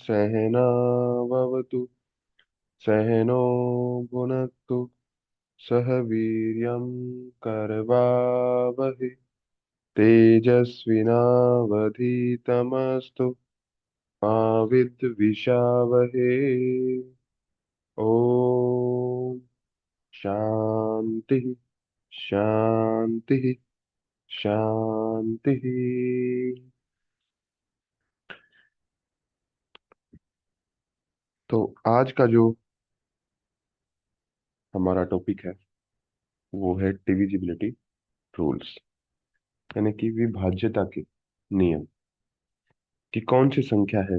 सहनाववतु सहनो भुनक्तु सह वीर्यं करवावहै तेजस्विनावधीतमस्तु मा विद्विषावहै। ओम शांति शांति शांति। तो आज का जो हमारा टॉपिक है वो है डिविजिबिलिटी रूल्स, यानी कि विभाज्यता के नियम। कि कौन सी संख्या है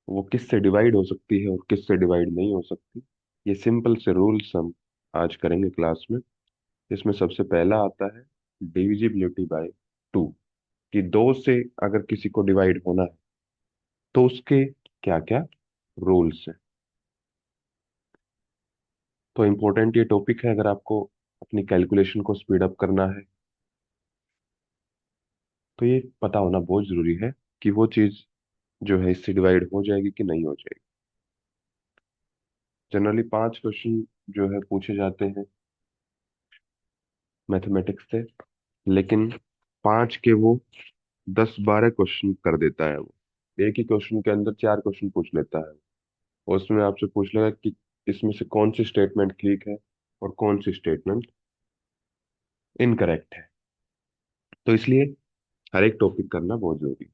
वो किससे डिवाइड हो सकती है और किससे डिवाइड नहीं हो सकती। ये सिंपल से रूल्स हम आज करेंगे क्लास में। इसमें सबसे पहला आता है डिविजिबिलिटी बाय टू। कि दो से अगर किसी को डिवाइड होना है तो उसके क्या क्या रूल्स हैं। तो इम्पोर्टेंट ये टॉपिक है अगर आपको अपनी कैलकुलेशन को स्पीड अप करना है तो ये पता होना बहुत जरूरी है कि वो चीज जो है इससे डिवाइड हो जाएगी कि नहीं हो जाएगी। जनरली 5 क्वेश्चन जो है पूछे जाते हैं मैथमेटिक्स से, लेकिन 5 के वो 10-12 क्वेश्चन कर देता है। वो एक ही क्वेश्चन के अंदर 4 क्वेश्चन पूछ लेता है और उसमें आपसे पूछ लेगा कि इसमें से कौन सी स्टेटमेंट ठीक है और कौन सी स्टेटमेंट इनकरेक्ट है। तो इसलिए हर एक टॉपिक करना बहुत जरूरी है।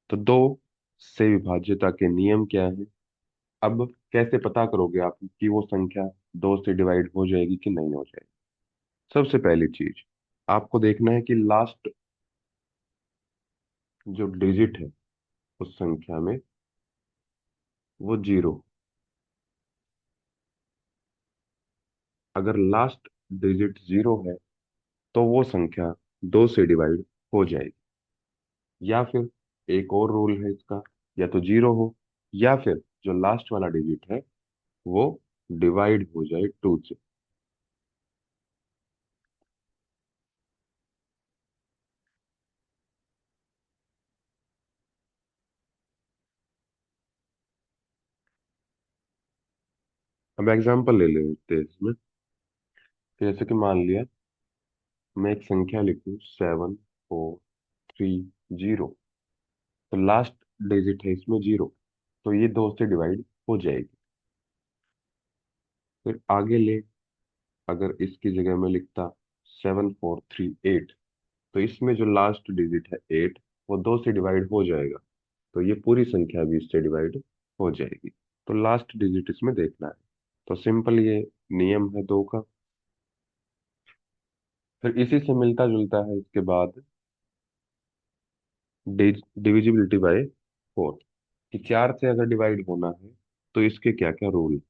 तो दो से विभाज्यता के नियम क्या है। अब कैसे पता करोगे आप कि वो संख्या दो से डिवाइड हो जाएगी कि नहीं हो जाएगी। सबसे पहली चीज आपको देखना है कि लास्ट जो डिजिट है उस संख्या में वो जीरो। अगर लास्ट डिजिट जीरो है तो वो संख्या दो से डिवाइड हो जाएगी। या फिर एक और रूल है इसका, या तो जीरो हो या फिर जो लास्ट वाला डिजिट है वो डिवाइड हो जाए टू से। अब एग्जांपल ले लेते हैं इसमें। जैसे कि मान लिया मैं एक संख्या लिखूं 7430, तो लास्ट डिजिट है इसमें जीरो, तो ये दो से डिवाइड हो जाएगी। फिर आगे ले, अगर इसकी जगह मैं लिखता 7438, तो इसमें जो लास्ट डिजिट है 8 वो दो से डिवाइड हो जाएगा, तो ये पूरी संख्या भी इससे डिवाइड हो जाएगी। तो लास्ट डिजिट इसमें देखना है। तो सिंपल ये नियम है दो का। फिर इसी से मिलता जुलता है इसके बाद डिविजिबिलिटी बाय फोर। कि चार से अगर डिवाइड होना है तो इसके क्या क्या रूल।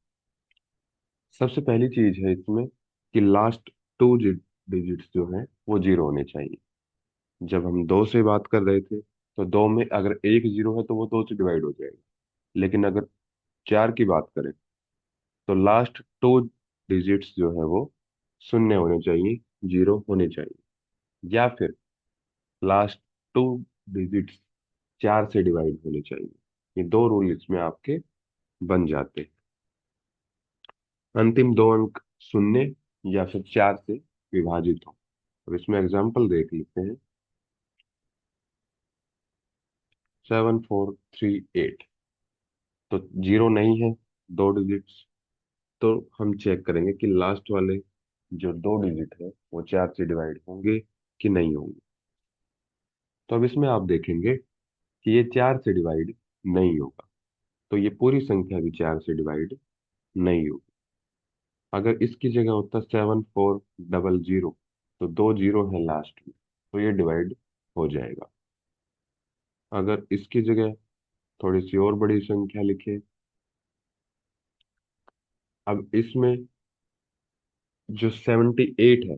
सबसे पहली चीज है इसमें कि लास्ट टू डिजिट्स जो है वो जीरो होने चाहिए। जब हम दो से बात कर रहे थे तो दो में अगर एक जीरो है तो वो दो से डिवाइड हो जाएगा, लेकिन अगर चार की बात करें तो लास्ट टू डिजिट्स जो है वो शून्य होने चाहिए, जीरो होने चाहिए। या फिर लास्ट टू डिजिट्स चार से डिवाइड होने चाहिए। ये दो रूल इसमें आपके बन जाते हैं। अंतिम दो अंक शून्य या फिर चार से विभाजित हो। अब इसमें एग्जांपल देख लेते हैं। 7438, तो जीरो नहीं है, दो डिजिट्स। तो हम चेक करेंगे कि लास्ट वाले जो दो डिजिट है वो चार से डिवाइड होंगे कि नहीं होंगे। तो अब इसमें आप देखेंगे कि ये चार से डिवाइड नहीं होगा, तो ये पूरी संख्या भी चार से डिवाइड नहीं होगी। अगर इसकी जगह होता 7400, तो दो जीरो है लास्ट में, तो ये डिवाइड हो जाएगा। अगर इसकी जगह थोड़ी सी और बड़ी संख्या लिखे, अब इसमें जो 78 है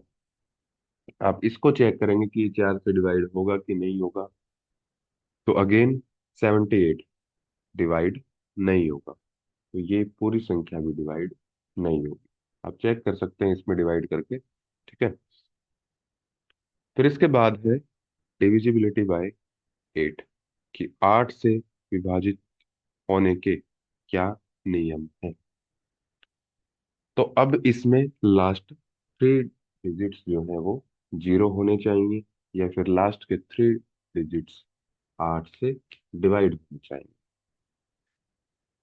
आप इसको चेक करेंगे कि ये चार से डिवाइड होगा कि नहीं होगा। तो अगेन 78 डिवाइड नहीं होगा, तो ये पूरी संख्या भी डिवाइड नहीं होगी। आप चेक कर सकते हैं इसमें डिवाइड करके, ठीक है। फिर इसके बाद है डिविजिबिलिटी बाय 8। कि 8 से विभाजित होने के क्या नियम है। तो अब इसमें लास्ट थ्री डिजिट्स जो है वो जीरो होने चाहिए, या फिर लास्ट के थ्री डिजिट्स 8 से डिवाइड होने चाहिए,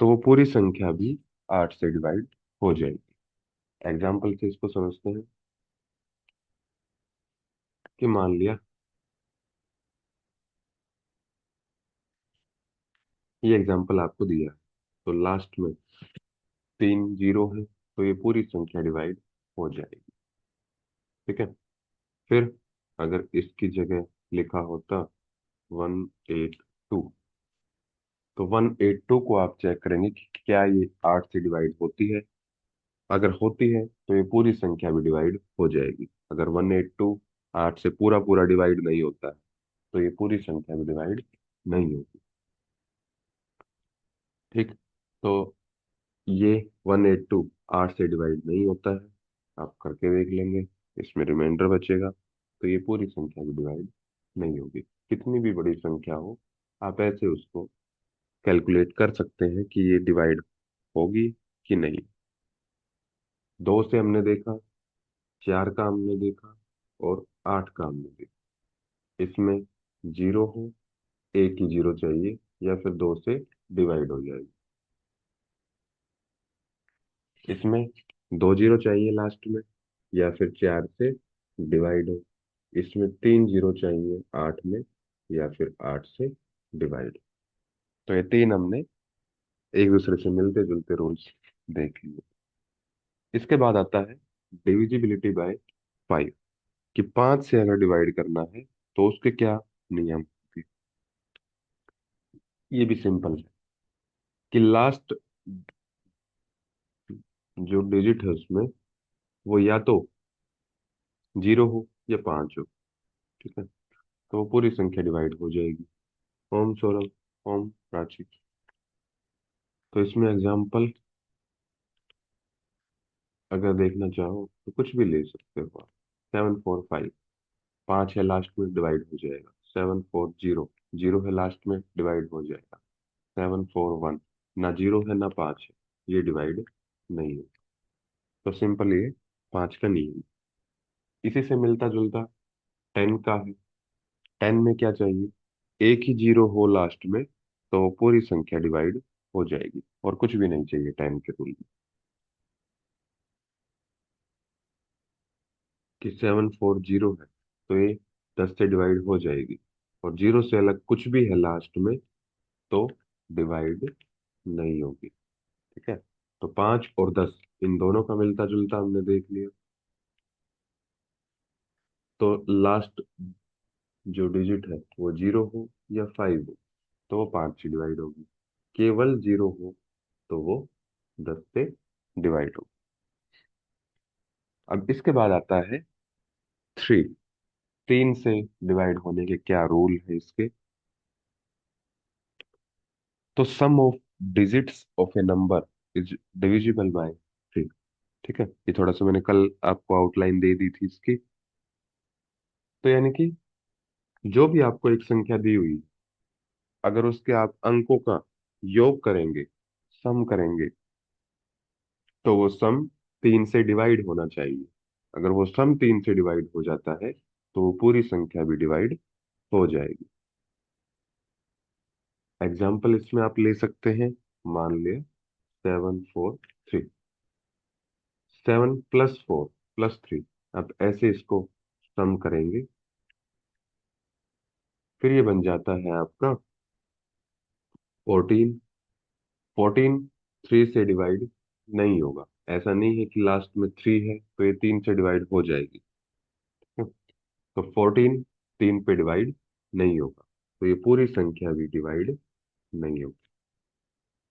तो वो पूरी संख्या भी 8 से डिवाइड हो जाएगी। एग्जाम्पल से इसको समझते हैं कि मान लिया ये एग्जाम्पल आपको दिया है, तो लास्ट में 3 जीरो है, तो ये पूरी संख्या डिवाइड हो जाएगी। ठीक है। फिर अगर इसकी जगह लिखा होता 182, तो 182 को आप चेक करेंगे कि क्या ये 8 से डिवाइड होती है। अगर होती है तो ये पूरी संख्या भी डिवाइड हो जाएगी। अगर 182 8 से पूरा पूरा डिवाइड नहीं होता है, तो ये पूरी संख्या भी डिवाइड नहीं होगी। ठीक। तो ये 182 8 से डिवाइड नहीं होता है, आप करके देख लेंगे, इसमें रिमाइंडर बचेगा, तो ये पूरी संख्या भी डिवाइड नहीं होगी। कितनी भी बड़ी संख्या हो, आप ऐसे उसको कैलकुलेट कर सकते हैं कि ये डिवाइड होगी कि नहीं। 2 से हमने देखा, 4 का हमने देखा, और 8 का हमने देखा। इसमें जीरो हो, एक ही जीरो चाहिए, या फिर 2 से डिवाइड हो जाएगी। इसमें 2 जीरो चाहिए लास्ट में, या फिर 4 से डिवाइड हो। इसमें 3 जीरो चाहिए 8 में, या फिर 8 से डिवाइड। तो ये तीन हमने एक दूसरे से मिलते जुलते रूल्स देख लिए। इसके बाद आता है डिविजिबिलिटी बाय 5, कि 5 से अगर डिवाइड करना है तो उसके क्या नियम होंगे। ये भी सिंपल है कि लास्ट जो डिजिट है उसमें वो या तो जीरो हो या 5 हो। ठीक है। तो वो पूरी संख्या डिवाइड हो जाएगी। ओम सौरभ, ओम प्राची। तो इसमें एग्जाम्पल अगर देखना चाहो तो कुछ भी ले सकते हो आप। 745, 5 है लास्ट में, डिवाइड हो जाएगा। 740, जीरो है लास्ट में, डिवाइड हो जाएगा। 741, ना जीरो है ना 5 है, ये डिवाइड नहीं है। तो सिंपल ये 5 का नियम। इसी से मिलता जुलता 10 का है। 10 में क्या चाहिए, एक ही जीरो हो लास्ट में, तो वो पूरी संख्या डिवाइड हो जाएगी, और कुछ भी नहीं चाहिए 10 के रूल में। कि 740 है, तो ये 10 से डिवाइड हो जाएगी, और जीरो से अलग कुछ भी है लास्ट में तो डिवाइड नहीं होगी। ठीक है। तो 5 और 10 इन दोनों का मिलता जुलता हमने देख लिया। तो लास्ट जो डिजिट है वो जीरो हो या 5 हो, तो वो 5 से डिवाइड होगी। केवल जीरो हो तो वो 10 से डिवाइड होगी। अब इसके बाद आता है थ्री। 3 से डिवाइड होने के क्या रूल है इसके। तो sum of digits of a number is divisible by 3। ठीक है। ये थोड़ा सा मैंने कल आपको आउटलाइन दे दी थी इसकी। तो यानी कि जो भी आपको एक संख्या दी हुई, अगर उसके आप अंकों का योग करेंगे, सम करेंगे, तो वो सम 3 से डिवाइड होना चाहिए। अगर वो सम 3 से डिवाइड हो जाता है तो वो पूरी संख्या भी डिवाइड हो जाएगी। एग्जाम्पल इसमें आप ले सकते हैं, मान लिया 743, 7 + 4 + 3, आप ऐसे इसको सम करेंगे, फिर ये बन जाता है आपका 14। 14 3 से डिवाइड नहीं होगा। ऐसा नहीं है कि लास्ट में 3 है तो ये 3 से डिवाइड हो जाएगी। तो 14 3 पे डिवाइड नहीं होगा, तो ये पूरी संख्या भी डिवाइड नहीं होगी।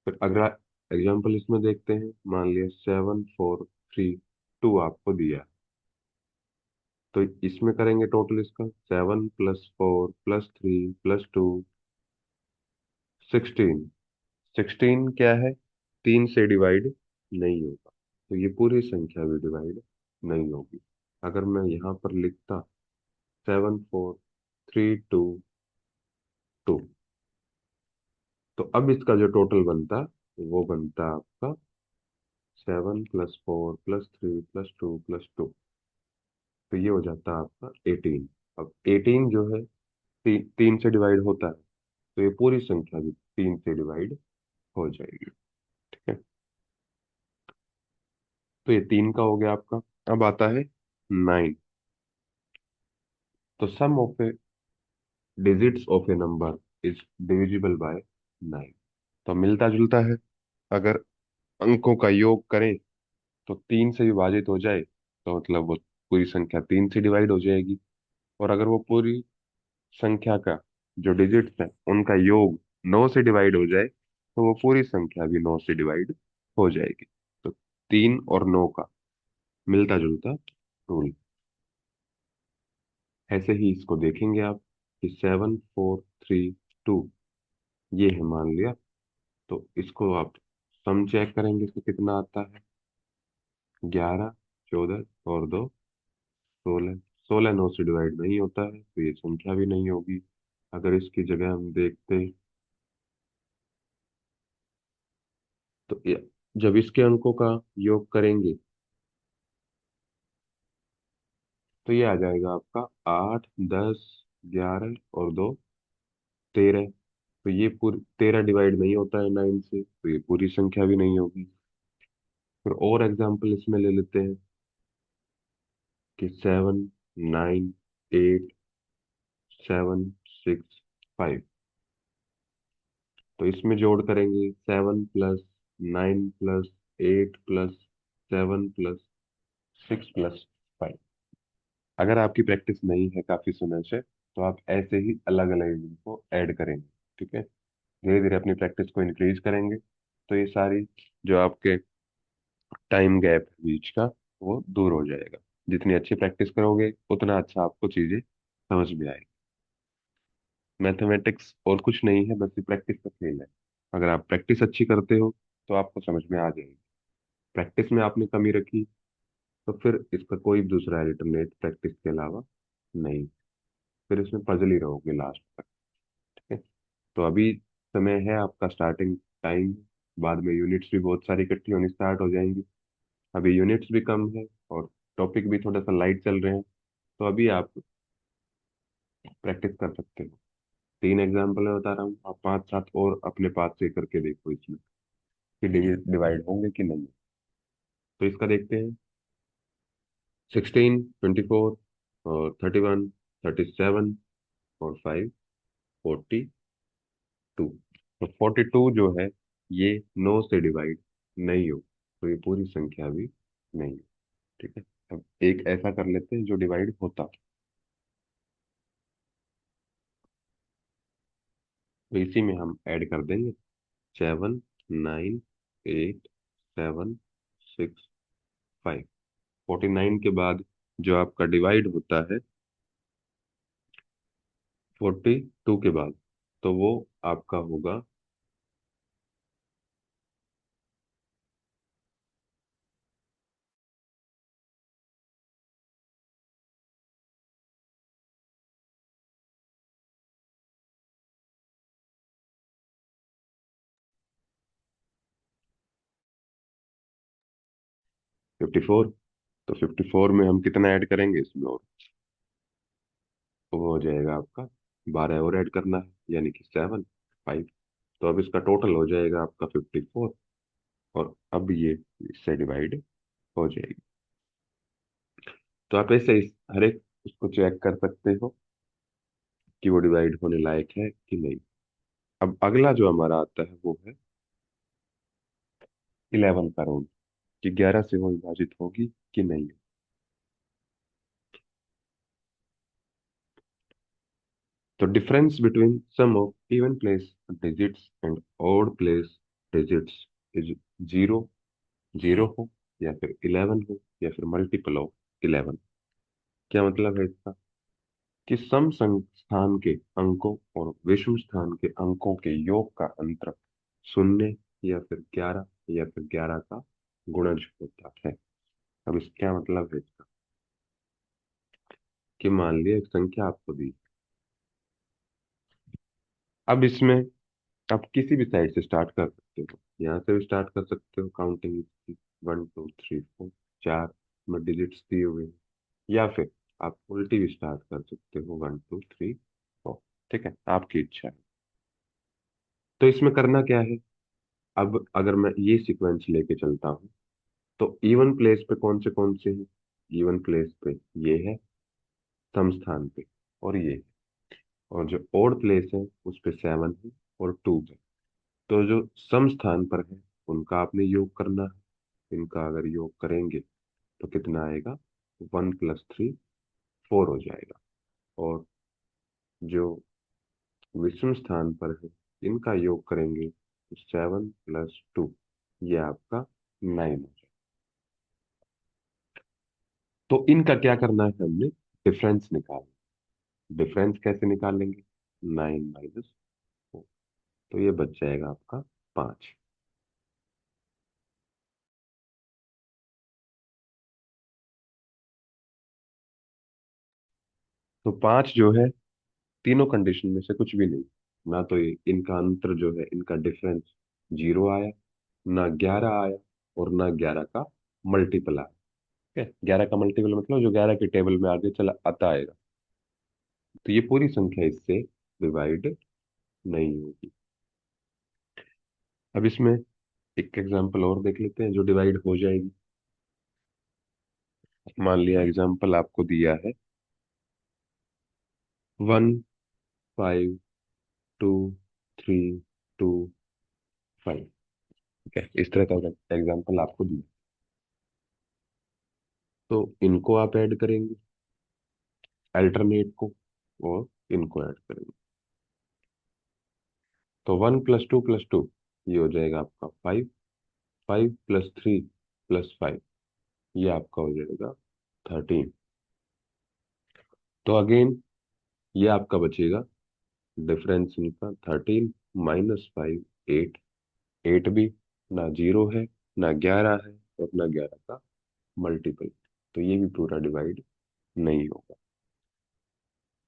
फिर अगला एग्जाम्पल इसमें देखते हैं, मान लिया 7 4 3 2 आपको दिया, तो इसमें करेंगे टोटल इसका 7 + 4 + 3 + 2 16। 16 क्या है, 3 से डिवाइड नहीं होगा, तो ये पूरी संख्या भी डिवाइड नहीं होगी। अगर मैं यहाँ पर लिखता 7 4 3 2 2, तो अब इसका जो टोटल बनता वो बनता आपका 7 + 4 + 3 + 2 तो ये हो जाता है आपका 18। अब 18 जो है तीन से डिवाइड होता है, तो ये पूरी संख्या भी 3 से डिवाइड हो जाएगी। ठीक है, तो ये 3 का हो गया आपका। अब आता है 9। तो sum of a digits of a number is divisible by 9। तो मिलता जुलता है, अगर अंकों का योग करें तो 3 से विभाजित हो जाए तो मतलब वो पूरी संख्या 3 से डिवाइड हो जाएगी। और अगर वो पूरी संख्या का जो डिजिट्स है उनका योग 9 से डिवाइड हो जाए तो वो पूरी संख्या भी 9 से डिवाइड हो जाएगी। तो 3 और 9 का मिलता जुलता रूल। ऐसे ही इसको देखेंगे आप कि 7 4 3 2 ये है मान लिया। तो इसको आप सम चेक करेंगे तो कितना आता है, 11 14 और 2 16। 16 9 से डिवाइड नहीं होता है तो ये संख्या भी नहीं होगी। अगर इसकी जगह हम देखते तो जब इसके अंकों का योग करेंगे तो ये आ जाएगा आपका 8 10 11 और 2 13। तो ये पूरी 13 डिवाइड नहीं होता है 9 से तो ये पूरी संख्या भी नहीं होगी। फिर और एग्जांपल इसमें ले लेते हैं कि 7 9 8 7 6 5। तो इसमें जोड़ करेंगे 7 + 9 + 8 + 7 + 6 + 5। अगर आपकी प्रैक्टिस नहीं है काफी समय से तो आप ऐसे ही अलग अलग इनको ऐड करेंगे। ठीक है, धीरे धीरे अपनी प्रैक्टिस को इंक्रीज करेंगे तो ये सारी जो आपके टाइम गैप है बीच का वो दूर हो जाएगा। जितनी अच्छी प्रैक्टिस करोगे उतना अच्छा आपको चीजें समझ में आएगी। मैथमेटिक्स और कुछ नहीं है, बस ये प्रैक्टिस का खेल है। अगर आप प्रैक्टिस अच्छी करते हो तो आपको समझ में आ जाएगी। प्रैक्टिस में आपने कमी रखी तो फिर इसका कोई दूसरा अल्टरनेट प्रैक्टिस के अलावा नहीं, फिर इसमें पजल ही रहोगे लास्ट तक। ठीक है, तो अभी समय है आपका स्टार्टिंग टाइम। बाद में यूनिट्स भी बहुत सारी इकट्ठी होनी स्टार्ट हो जाएंगी। अभी यूनिट्स भी कम है और टॉपिक भी थोड़ा सा लाइट चल रहे हैं। तो अभी आप प्रैक्टिस कर सकते हो। 3 एग्जाम्पल मैं बता रहा हूँ, आप 5 7 और अपने पास से करके देखो इसमें कि डिवाइड होंगे कि नहीं। तो इसका देखते हैं। 16 24 और 31 37 और 5 42। तो 42 जो है ये 9 से डिवाइड नहीं हो तो ये पूरी संख्या भी नहीं है। ठीक है, अब एक ऐसा कर लेते हैं जो डिवाइड होता। तो इसी में हम ऐड कर देंगे 7 9 8 7 6 5। 49 के बाद जो आपका डिवाइड होता है 42 के बाद, तो वो आपका होगा 54। तो 54 में हम कितना ऐड करेंगे इसमें और, तो वो हो जाएगा आपका 12 और ऐड करना है यानी कि 7 5। तो अब इसका टोटल हो जाएगा आपका 54। और अब ये इससे डिवाइड हो जाएगी। तो आप ऐसे हर एक उसको चेक कर सकते हो कि वो डिवाइड होने लायक है कि नहीं। अब अगला जो हमारा आता है वो है 11 का रूल, कि 11 से वो विभाजित होगी कि नहीं। तो difference between sum of even place digits and odd place digits is 0 0 हो या फिर 11 हो या फिर मल्टीपल ऑफ 11। क्या मतलब है इसका, कि सम स्थान के अंकों और विषम स्थान के अंकों के योग का अंतर 0 या फिर 11 या फिर 11 का गुणज होता है। अब इस क्या मतलब है इसका, कि मान लिया एक संख्या आपको दी। अब इसमें आप किसी भी साइड से स्टार्ट कर सकते हो, यहाँ से भी स्टार्ट कर सकते हो काउंटिंग, 1 2 3 4, चार में डिजिट्स दिए हुए हैं, या फिर आप उल्टी भी स्टार्ट कर सकते हो, 1 2 3 4। ठीक है, आपकी इच्छा है। तो इसमें करना क्या है, अब अगर मैं ये सीक्वेंस लेके चलता हूँ, तो इवन प्लेस पे कौन से हैं, इवन प्लेस पे ये है, सम स्थान पे और ये है, और जो ओड प्लेस है उस पे 7 है और 2 है। तो जो सम स्थान पर है उनका आपने योग करना है, इनका अगर योग करेंगे तो कितना आएगा, 1 + 3 4 हो जाएगा। और जो विषम स्थान पर है इनका योग करेंगे तो 7 + 2, ये आपका 9 हो जाएगा। तो इनका क्या करना है, हमने डिफरेंस निकालना। डिफरेंस कैसे निकालेंगे, 9 - 4, तो ये बच जाएगा आपका 5। तो 5 जो है, तीनों कंडीशन में से कुछ भी नहीं, ना तो ये इनका अंतर जो है, इनका डिफरेंस 0 आया, ना 11 आया, और ना 11 का मल्टीपल आया। ठीक है, 11 का मल्टीपल मतलब जो 11 के टेबल में आगे चला आता आएगा। तो ये पूरी संख्या इससे डिवाइड नहीं होगी। अब इसमें एक एग्जांपल और देख लेते हैं जो डिवाइड हो जाएगी। मान लिया एग्जांपल आपको दिया है 1 5 2 3 2 5। ठीक है, इस तरह का एग्जांपल आपको दिया, तो इनको आप ऐड करेंगे, अल्टरनेट को, और इनको ऐड करेंगे। तो 1 + 2 + 2, ये हो जाएगा आपका 5। 5 + 3 + 5, ये आपका हो जाएगा 13। तो अगेन ये आपका बचेगा, डिफरेंस इनका 13 -5 8। 8 भी ना 0 है, ना 11 है, और ना 11 का मल्टीपल, तो ये भी पूरा डिवाइड नहीं होगा।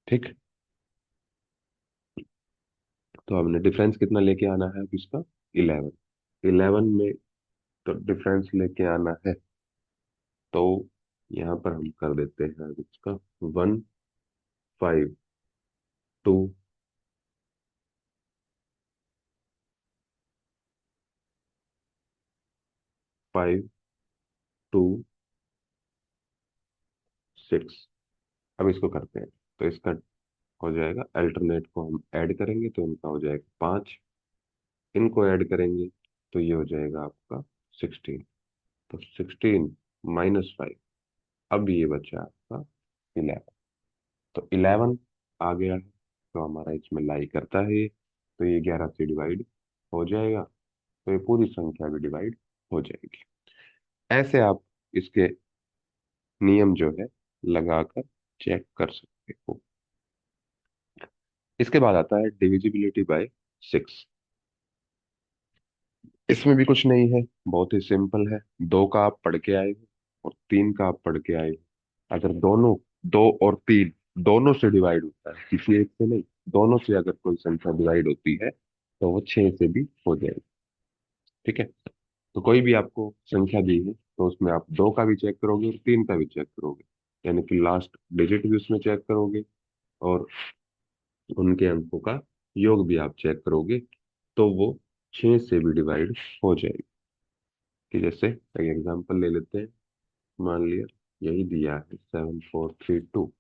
ठीक, तो हमने डिफरेंस कितना लेके आना है अब इसका, 11। 11 में तो डिफरेंस लेके आना है, तो यहाँ पर हम कर देते हैं अब इसका 1 5 2 5 2 6। अब इसको करते हैं, तो इसका हो जाएगा, अल्टरनेट को हम ऐड करेंगे तो इनका हो जाएगा 5, इनको ऐड करेंगे तो ये हो जाएगा आपका 16। तो 16 - 5, अब ये बचा आपका 11। तो 11 आ गया है, तो हमारा इसमें लाई करता है ये, तो ये 11 से डिवाइड हो जाएगा, तो ये पूरी संख्या भी डिवाइड हो जाएगी। ऐसे आप इसके नियम जो है लगाकर चेक कर सकते हो। इसके बाद आता है डिविजिबिलिटी बाय 6। इसमें भी कुछ नहीं है, बहुत ही सिंपल है। 2 का आप पढ़ के आए हो और 3 का आप पढ़ के आए हो, अगर दोनों, 2 और 3 दोनों से डिवाइड होता है, किसी एक से नहीं, दोनों से अगर कोई संख्या डिवाइड होती है तो वो 6 से भी हो जाएगी। ठीक है, तो कोई भी आपको संख्या दी है तो उसमें आप 2 का भी चेक करोगे और 3 का भी चेक करोगे, यानी कि लास्ट डिजिट भी उसमें चेक करोगे, और उनके अंकों का योग भी आप चेक करोगे, तो वो 6 से भी डिवाइड हो जाएगी। कि जैसे एक एग्जांपल ले लेते हैं, मान लिया यही दिया है 7 4 3 2,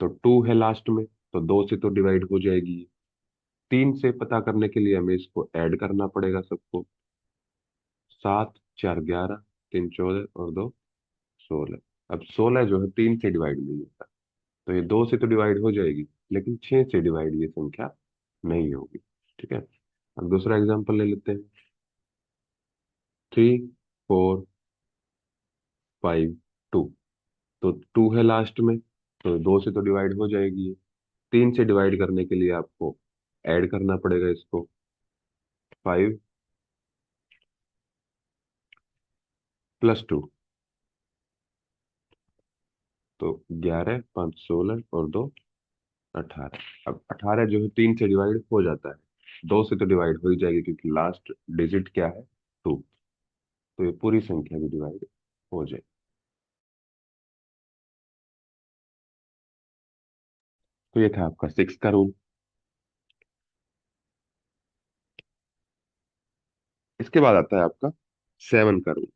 तो 2 है लास्ट में, तो 2 से तो डिवाइड हो जाएगी। 3 से पता करने के लिए हमें इसको ऐड करना पड़ेगा सबको, 7 4 11, 3 14 और 2 16। अब 16 जो है 3 से डिवाइड नहीं होता, तो ये 2 से तो डिवाइड हो जाएगी, लेकिन 6 से डिवाइड ये संख्या नहीं होगी। ठीक है, अब दूसरा एग्जांपल ले लेते हैं, 3 4 5 2, तो 2 है लास्ट में, तो 2 से तो डिवाइड हो जाएगी ये। 3 से डिवाइड करने के लिए आपको ऐड करना पड़ेगा इसको, 5 + 2, तो 11 5 16 और 2 18। अब 18 जो है 3 से डिवाइड हो जाता है, दो से तो डिवाइड हो ही जाएगी क्योंकि लास्ट डिजिट क्या है, टू। तो ये पूरी संख्या भी डिवाइड हो जाएगी। तो ये था आपका 6 का रूल। इसके बाद आता है आपका 7 का रूल।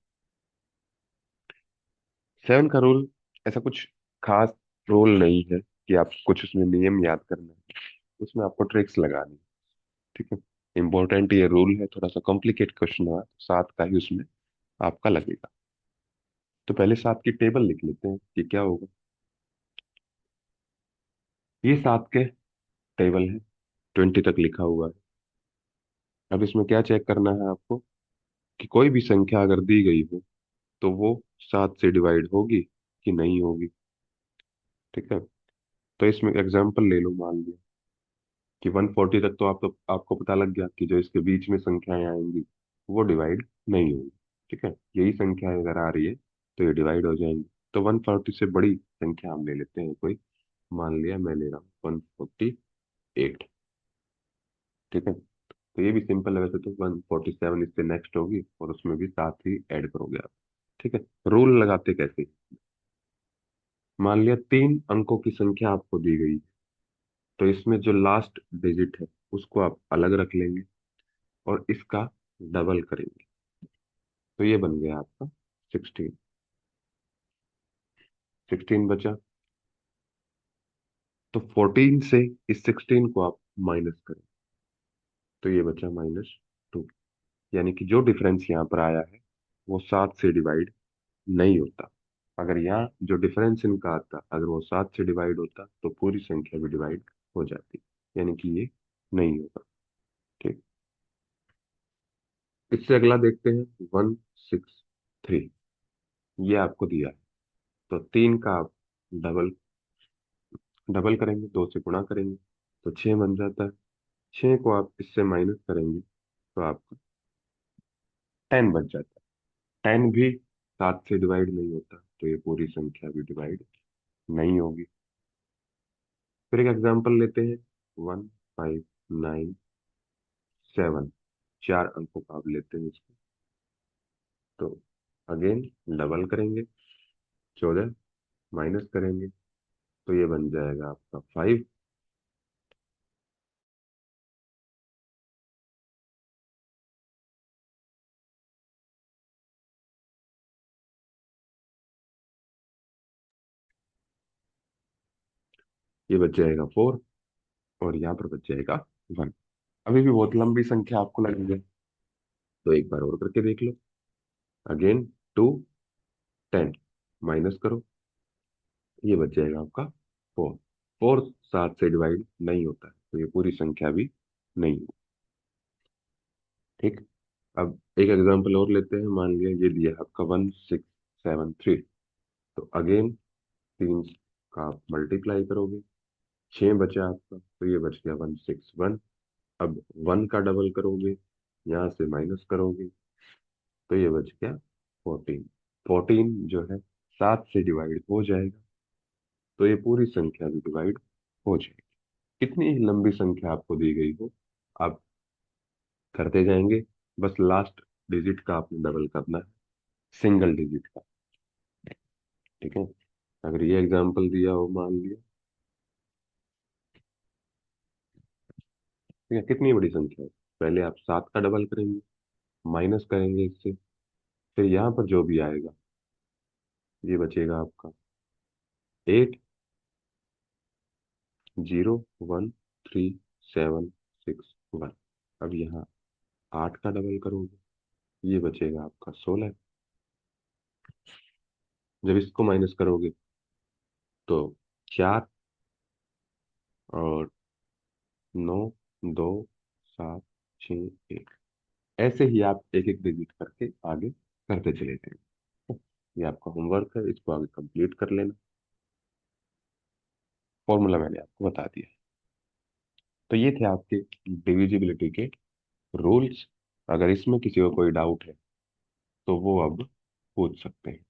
7 का रूल ऐसा कुछ खास रूल नहीं है कि आप कुछ उसमें नियम याद करना है, उसमें आपको ट्रिक्स लगानी है। ठीक है। इंपॉर्टेंट ये रूल है, थोड़ा सा कॉम्प्लिकेट क्वेश्चन हुआ तो 7 का ही उसमें आपका लगेगा। तो पहले 7 की टेबल लिख लेते हैं कि क्या होगा। ये 7 के टेबल है, 20 तक लिखा हुआ है। अब इसमें क्या चेक करना है आपको कि कोई भी संख्या अगर दी गई हो तो वो 7 से डिवाइड होगी कि नहीं होगी। ठीक है। तो इसमें एग्जांपल ले लो, मान लिया कि 140 तक तो आपको पता लग गया कि जो इसके बीच में संख्याएं आएंगी वो डिवाइड नहीं होंगी। ठीक है। यही संख्या अगर आ रही है तो ये डिवाइड हो जाएंगी। तो 140 से बड़ी संख्या हम ले लेते हैं कोई, मान लिया मैं ले रहा हूँ 148। ठीक है। तो ये भी सिंपल है वैसे तो, 147 इससे नेक्स्ट होगी और उसमें भी साथ ही ऐड करोगे आप। ठीक है। रूल लगाते कैसे, मान लिया 3 अंकों की संख्या आपको दी गई, तो इसमें जो लास्ट डिजिट है उसको आप अलग रख लेंगे और इसका डबल करेंगे। तो ये बन गया आपका 16। 16 बचा, तो 14 से इस 16 को आप माइनस करें, तो ये बचा -2। यानी कि जो डिफरेंस यहाँ पर आया है वो 7 से डिवाइड नहीं होता। अगर यहाँ जो डिफरेंस इनका आता अगर वो 7 से डिवाइड होता तो पूरी संख्या भी डिवाइड हो जाती, यानी कि ये नहीं होगा। ठीक। इससे अगला देखते हैं 163। ये आपको दिया है, तो 3 का आप डबल डबल करेंगे, 2 से गुणा करेंगे तो 6 बन जाता है। 6 को आप इससे माइनस करेंगे तो आपका 10 बच जाता है। 10 भी 7 से डिवाइड नहीं होता, तो ये पूरी संख्या भी डिवाइड नहीं होगी। फिर एक एग्जांपल लेते हैं, 1597। 4 अंकों का आप लेते हैं इसको, तो अगेन डबल करेंगे, 14 माइनस करेंगे तो ये बन जाएगा आपका 5। ये बच जाएगा 4 और यहाँ पर बच जाएगा 1। अभी भी बहुत लंबी संख्या आपको लगेगी, तो एक बार और करके देख लो। अगेन 2, 10 माइनस करो, ये बच जाएगा आपका 4। 4 7 से डिवाइड नहीं होता है, तो ये पूरी संख्या भी नहीं होगी। ठीक। अब एक एग्जांपल और लेते हैं, मान लिया ये दिया है आपका 1673। तो अगेन 3 का आप मल्टीप्लाई करोगे, 6 बचा आपका तो ये बच गया 161। अब 1 का डबल करोगे, यहाँ से माइनस करोगे तो ये बच गया 14। 14 जो है 7 से डिवाइड हो जाएगा, तो ये पूरी संख्या भी डिवाइड हो जाएगी। कितनी ही लंबी संख्या आपको दी गई हो आप करते जाएंगे, बस लास्ट डिजिट का आपने डबल करना है, सिंगल डिजिट का। ठीक है। अगर ये एग्जांपल दिया हो, मान लिया, ठीक है, कितनी बड़ी संख्या है, पहले आप 7 का डबल करेंगे, माइनस करेंगे इससे, फिर यहाँ पर जो भी आएगा ये बचेगा आपका 80136761। अब यहाँ 8 का डबल करोगे, ये बचेगा आपका 16। जब इसको माइनस करोगे तो 4 और 9, 2, 7, 6, 1, ऐसे ही आप एक एक डिजिट करके आगे करते चले जाएंगे। ये आपका होमवर्क है, इसको आगे कंप्लीट कर लेना। फॉर्मूला मैंने आपको बता दिया। तो ये थे आपके डिविजिबिलिटी के रूल्स। अगर इसमें किसी को कोई डाउट है तो वो अब पूछ सकते हैं।